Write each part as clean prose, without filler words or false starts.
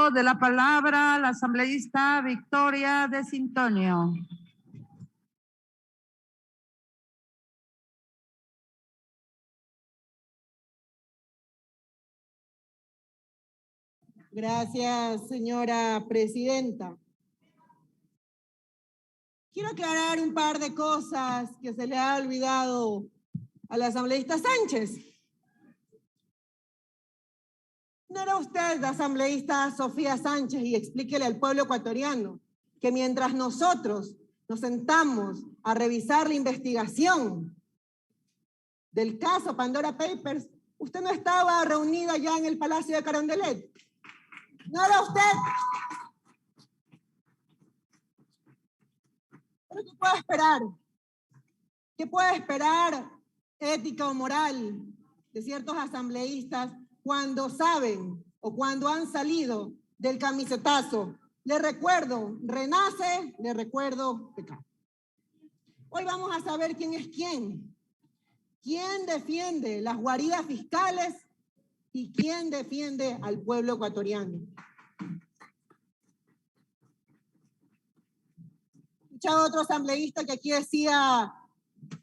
uso de la palabra la asambleísta Victoria de Sintonio. Gracias, señora presidenta. Quiero aclarar un par de cosas que se le ha olvidado a la asambleísta Sánchez. ¿No era usted la asambleísta Sofía Sánchez? Y explíquele al pueblo ecuatoriano que mientras nosotros nos sentamos a revisar la investigación del caso Pandora Papers, usted no estaba reunida ya en el Palacio de Carondelet. ¿No era usted? ¿Pero qué puede esperar? ¿Qué puede esperar ética o moral de ciertos asambleístas cuando saben o cuando han salido del camisetazo? Le recuerdo, renace, le recuerdo, pecado. Hoy vamos a saber quién es quién. ¿Quién defiende las guaridas fiscales y quién defiende al pueblo ecuatoriano? Escuchaba otro asambleísta que aquí decía,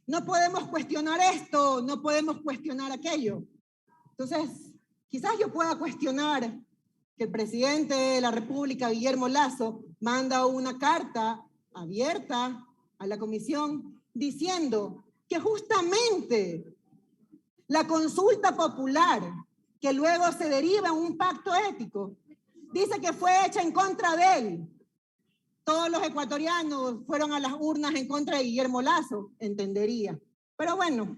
no podemos cuestionar esto, no podemos cuestionar aquello. Entonces, quizás yo pueda cuestionar que el presidente de la República, Guillermo Lasso, manda una carta abierta a la comisión diciendo que justamente la consulta popular, que luego se deriva en un pacto ético, dice que fue hecha en contra de él. Todos los ecuatorianos fueron a las urnas en contra de Guillermo Lasso, entendería. Pero bueno,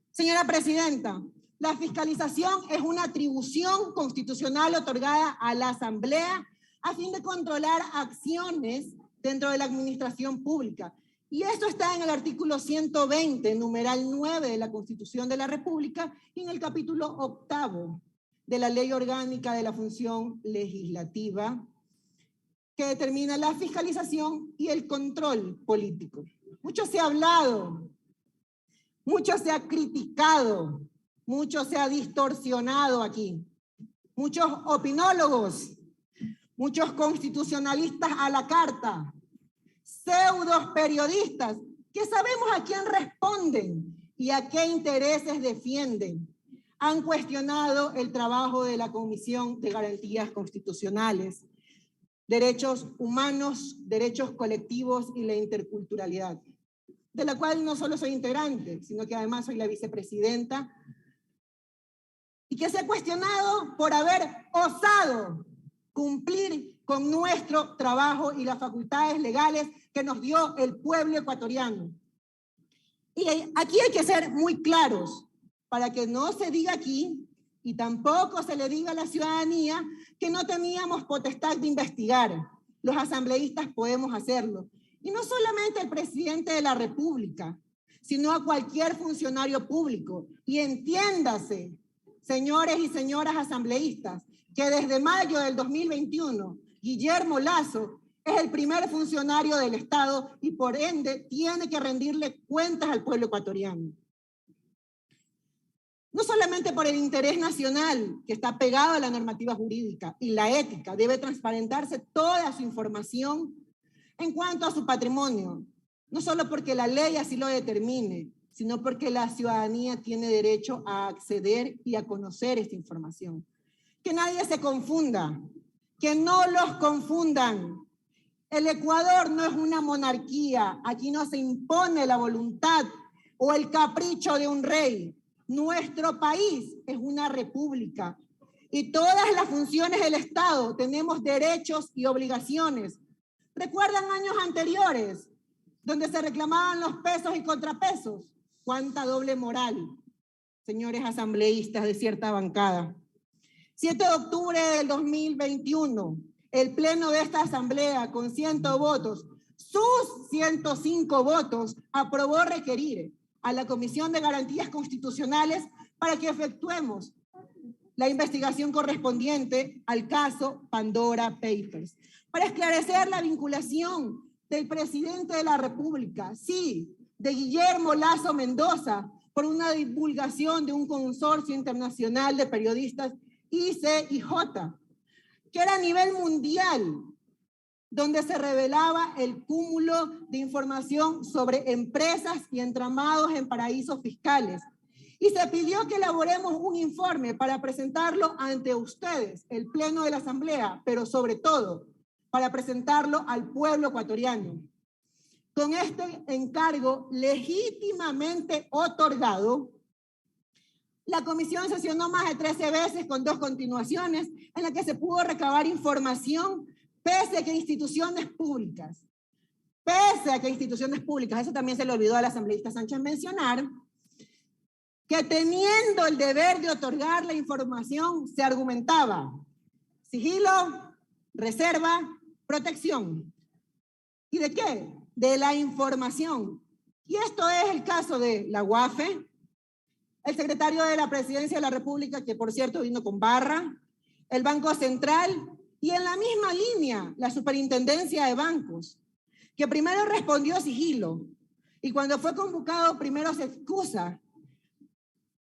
señora presidenta, la fiscalización es una atribución constitucional otorgada a la Asamblea a fin de controlar acciones dentro de la administración pública. Y esto está en el artículo 120, numeral 9 de la Constitución de la República y en el capítulo 8 de la Ley Orgánica de la Función Legislativa, que determina la fiscalización y el control político. Mucho se ha hablado, mucho se ha criticado, mucho se ha distorsionado aquí. Muchos opinólogos, muchos constitucionalistas a la carta, pseudos periodistas que sabemos a quién responden y a qué intereses defienden, han cuestionado el trabajo de la Comisión de Garantías Constitucionales, derechos humanos, derechos colectivos y la interculturalidad, de la cual no solo soy integrante, sino que además soy la vicepresidenta, y que se ha cuestionado por haber osado cumplir con nuestro trabajo y las facultades legales que nos dio el pueblo ecuatoriano. Y aquí hay que ser muy claros, para que no se diga aquí, y tampoco se le diga a la ciudadanía que no teníamos potestad de investigar. Los asambleístas podemos hacerlo. Y no solamente el presidente de la República, sino a cualquier funcionario público. Y entiéndase, señores y señoras asambleístas, que desde mayo del 2021, Guillermo Lasso es el primer funcionario del Estado y por ende tiene que rendirle cuentas al pueblo ecuatoriano. No solamente por el interés nacional que está pegado a la normativa jurídica y la ética, debe transparentarse toda su información en cuanto a su patrimonio, no solo porque la ley así lo determine, sino porque la ciudadanía tiene derecho a acceder y a conocer esta información. Que nadie se confunda, que no los confundan. El Ecuador no es una monarquía, aquí no se impone la voluntad o el capricho de un rey. Nuestro país es una república y todas las funciones del Estado tenemos derechos y obligaciones. ¿Recuerdan años anteriores donde se reclamaban los pesos y contrapesos? ¿Cuánta doble moral, señores asambleístas de cierta bancada? 7 de octubre del 2021, el pleno de esta asamblea con 100 votos, sus 105 votos, aprobó requerir a la Comisión de Garantías Constitucionales para que efectuemos la investigación correspondiente al caso Pandora Papers, para esclarecer la vinculación del presidente de la República, sí, de Guillermo Lasso Mendoza, por una divulgación de un consorcio internacional de periodistas ICIJ, que era a nivel mundial, donde se revelaba el cúmulo de información sobre empresas y entramados en paraísos fiscales. Y se pidió que elaboremos un informe para presentarlo ante ustedes, el Pleno de la Asamblea, pero sobre todo para presentarlo al pueblo ecuatoriano. Con este encargo legítimamente otorgado, la comisión sesionó más de 13 veces con 2 continuaciones en las que se pudo recabar información pese a que instituciones públicas, eso también se le olvidó al asambleísta Sánchez mencionar, que teniendo el deber de otorgar la información se argumentaba sigilo, reserva, protección. ¿Y de qué? De la información. Y esto es el caso de la UAFE, el secretario de la Presidencia de la República, que por cierto vino con barra, el Banco Central y en la misma línea la Superintendencia de Bancos, que primero respondió sigilo y cuando fue convocado primero se excusa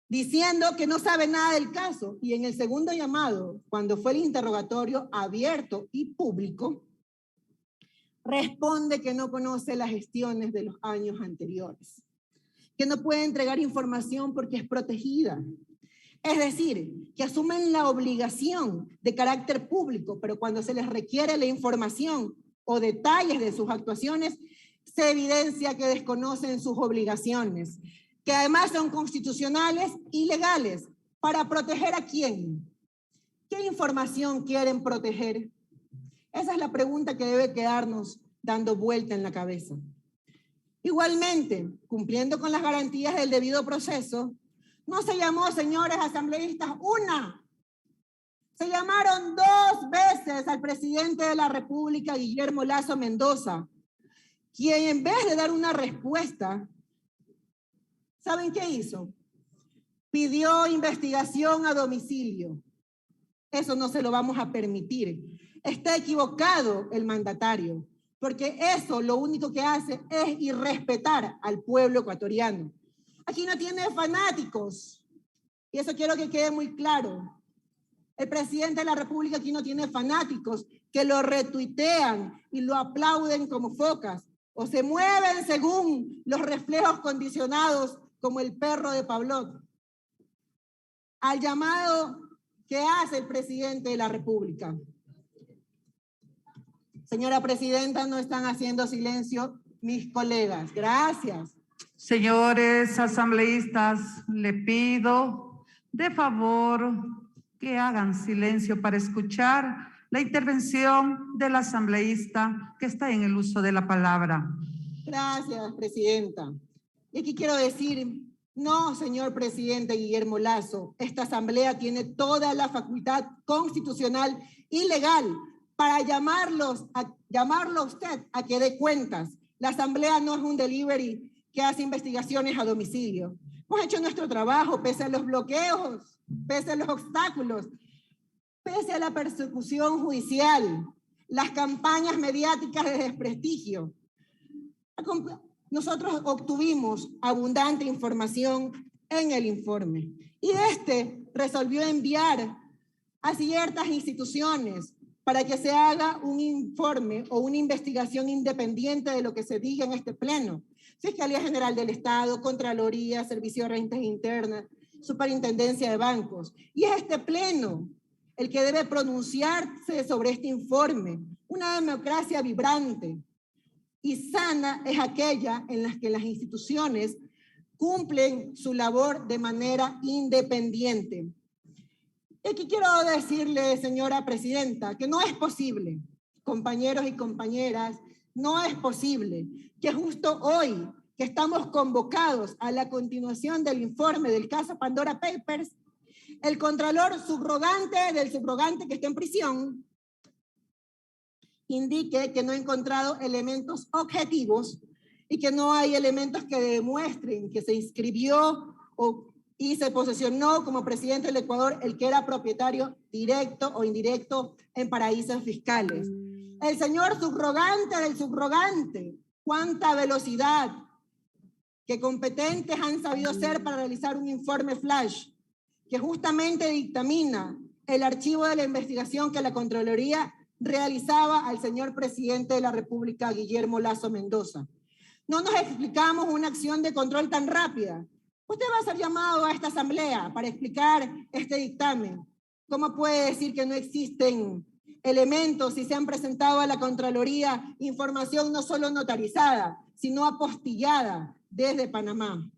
diciendo que no sabe nada del caso y en el segundo llamado, cuando fue el interrogatorio abierto y público, responde que no conoce las gestiones de los años anteriores, que no puede entregar información porque es protegida. Es decir, que asumen la obligación de carácter público, pero cuando se les requiere la información o detalles de sus actuaciones, se evidencia que desconocen sus obligaciones, que además son constitucionales y legales. ¿Para proteger a quién? ¿Qué información quieren proteger? Esa es la pregunta que debe quedarnos dando vuelta en la cabeza. Igualmente, cumpliendo con las garantías del debido proceso, no se llamó, señores asambleístas, una. Se llamaron 2 veces al presidente de la República, Guillermo Lasso Mendoza, quien en vez de dar una respuesta, ¿saben qué hizo? Pidió investigación a domicilio. Eso no se lo vamos a permitir. Está equivocado el mandatario, porque eso lo único que hace es irrespetar al pueblo ecuatoriano. Aquí no tiene fanáticos, y eso quiero que quede muy claro. El presidente de la República aquí no tiene fanáticos que lo retuitean y lo aplauden como focas, o se mueven según los reflejos condicionados como el perro de Pavlov. Al llamado que hace el presidente de la República. Señora presidenta, no están haciendo silencio mis colegas. Gracias. Señores asambleístas, le pido de favor que hagan silencio para escuchar la intervención del asambleísta que está en el uso de la palabra. Gracias, presidenta. Y aquí quiero decir, no, señor presidente Guillermo Lasso, esta asamblea tiene toda la facultad constitucional y legal para llamarlo a usted a que dé cuentas. La asamblea no es un delivery que hace investigaciones a domicilio. Hemos hecho nuestro trabajo pese a los bloqueos, pese a los obstáculos, pese a la persecución judicial, las campañas mediáticas de desprestigio. Nosotros obtuvimos abundante información en el informe y resolvió enviar a ciertas instituciones para que se haga un informe o una investigación independiente de lo que se diga en este pleno. Fiscalía General del Estado, Contraloría, Servicio de Rentas Internas, Superintendencia de Bancos. Y es este pleno el que debe pronunciarse sobre este informe. Una democracia vibrante y sana es aquella en la que las instituciones cumplen su labor de manera independiente. Y aquí quiero decirle, señora presidenta, que no es posible, compañeros y compañeras, no es posible que justo hoy, que estamos convocados a la continuación del informe del caso Pandora Papers, el contralor subrogante del subrogante que está en prisión indique que no ha encontrado elementos objetivos y que no hay elementos que demuestren que se inscribió y se posesionó como presidente del Ecuador el que era propietario directo o indirecto en paraísos fiscales. El señor subrogante del subrogante, cuánta velocidad, qué competentes han sabido ser para realizar un informe flash que justamente dictamina el archivo de la investigación que la Contraloría realizaba al señor presidente de la República, Guillermo Lasso Mendoza. No nos explicamos una acción de control tan rápida. Usted va a ser llamado a esta asamblea para explicar este dictamen. ¿Cómo puede decir que no existen elementos si se han presentado a la Contraloría información no solo notarizada, sino apostillada desde Panamá?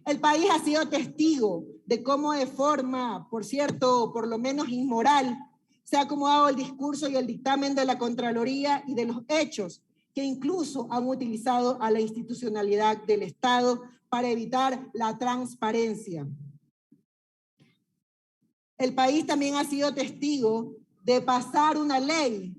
El país ha sido testigo de cómo de forma, por cierto, por lo menos inmoral, se ha acomodado el discurso y el dictamen de la Contraloría y de los hechos que incluso han utilizado a la institucionalidad del Estado para evitar la transparencia. El país también ha sido testigo de pasar una ley,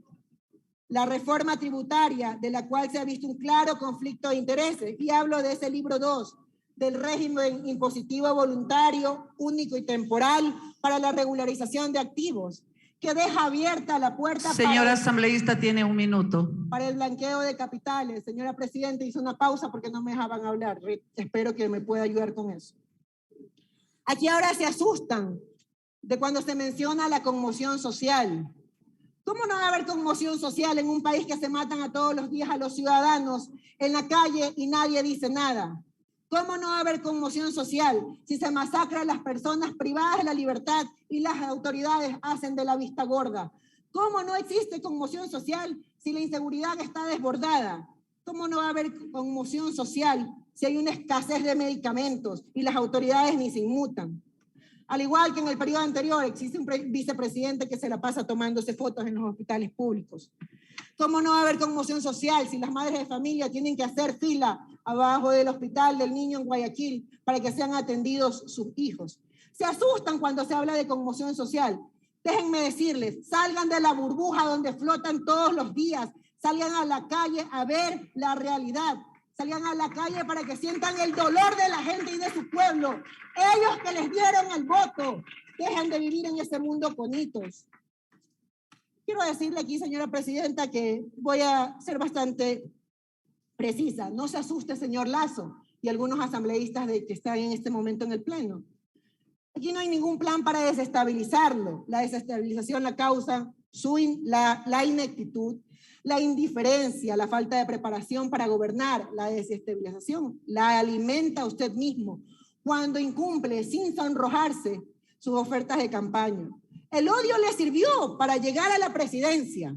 la reforma tributaria, de la cual se ha visto un claro conflicto de intereses, y hablo de ese libro 2, del régimen impositivo voluntario, único y temporal para la regularización de activos, que deja abierta la puerta. Señora asambleísta, tiene un minuto. Para el blanqueo de capitales. Señora Presidenta, hice una pausa porque no me dejaban hablar. Espero que me pueda ayudar con eso. Aquí ahora se asustan de cuando se menciona la conmoción social. ¿Cómo no va a haber conmoción social en un país que se matan a todos los días a los ciudadanos en la calle y nadie dice nada? ¿Cómo no va a haber conmoción social si se masacra a las personas privadas de la libertad y las autoridades hacen de la vista gorda? ¿Cómo no existe conmoción social si la inseguridad está desbordada? ¿Cómo no va a haber conmoción social si hay una escasez de medicamentos y las autoridades ni se inmutan? Al igual que en el periodo anterior, existe un vicepresidente que se la pasa tomándose fotos en los hospitales públicos. ¿Cómo no va a haber conmoción social si las madres de familia tienen que hacer fila abajo del hospital del niño en Guayaquil para que sean atendidos sus hijos? Se asustan cuando se habla de conmoción social. Déjenme decirles, salgan de la burbuja donde flotan todos los días, salgan a la calle a ver la realidad, salgan a la calle para que sientan el dolor de la gente y de su pueblo. Ellos que les dieron el voto, dejen de vivir en ese mundo con hitos. Quiero decirle aquí, señora presidenta, que voy a ser bastante precisa. No se asuste, señor Lasso, y algunos asambleístas que están en este momento en el Pleno. Aquí no hay ningún plan para desestabilizarlo. La desestabilización la causa la ineptitud, la indiferencia, la falta de preparación para gobernar. La desestabilización la alimenta usted mismo cuando incumple sin sonrojarse sus ofertas de campaña. El odio le sirvió para llegar a la presidencia,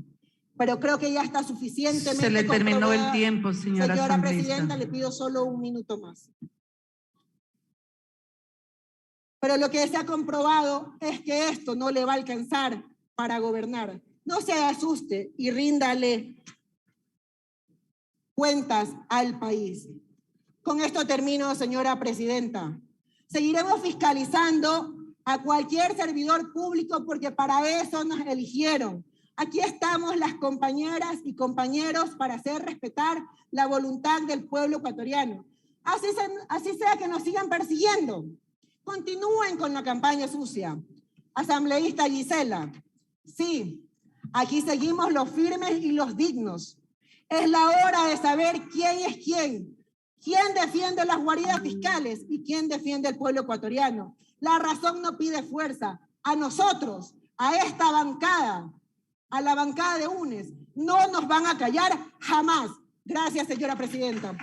pero creo que ya está suficientemente. Se le terminó el tiempo, señora presidenta, le pido solo un minuto más. Pero lo que se ha comprobado es que esto no le va a alcanzar para gobernar. No se asuste y ríndale cuentas al país. Con esto termino, señora presidenta. Seguiremos fiscalizando a cualquier servidor público porque para eso nos eligieron. Aquí estamos las compañeras y compañeros para hacer respetar la voluntad del pueblo ecuatoriano. Así sea que nos sigan persiguiendo. Continúen con la campaña sucia. Asambleísta Gisela, sí, aquí seguimos los firmes y los dignos. Es la hora de saber quién es quién defiende las guaridas fiscales y quién defiende al pueblo ecuatoriano. La razón no pide fuerza. A nosotros, a esta bancada, a la bancada de UNES, no nos van a callar jamás. Gracias, señora presidenta.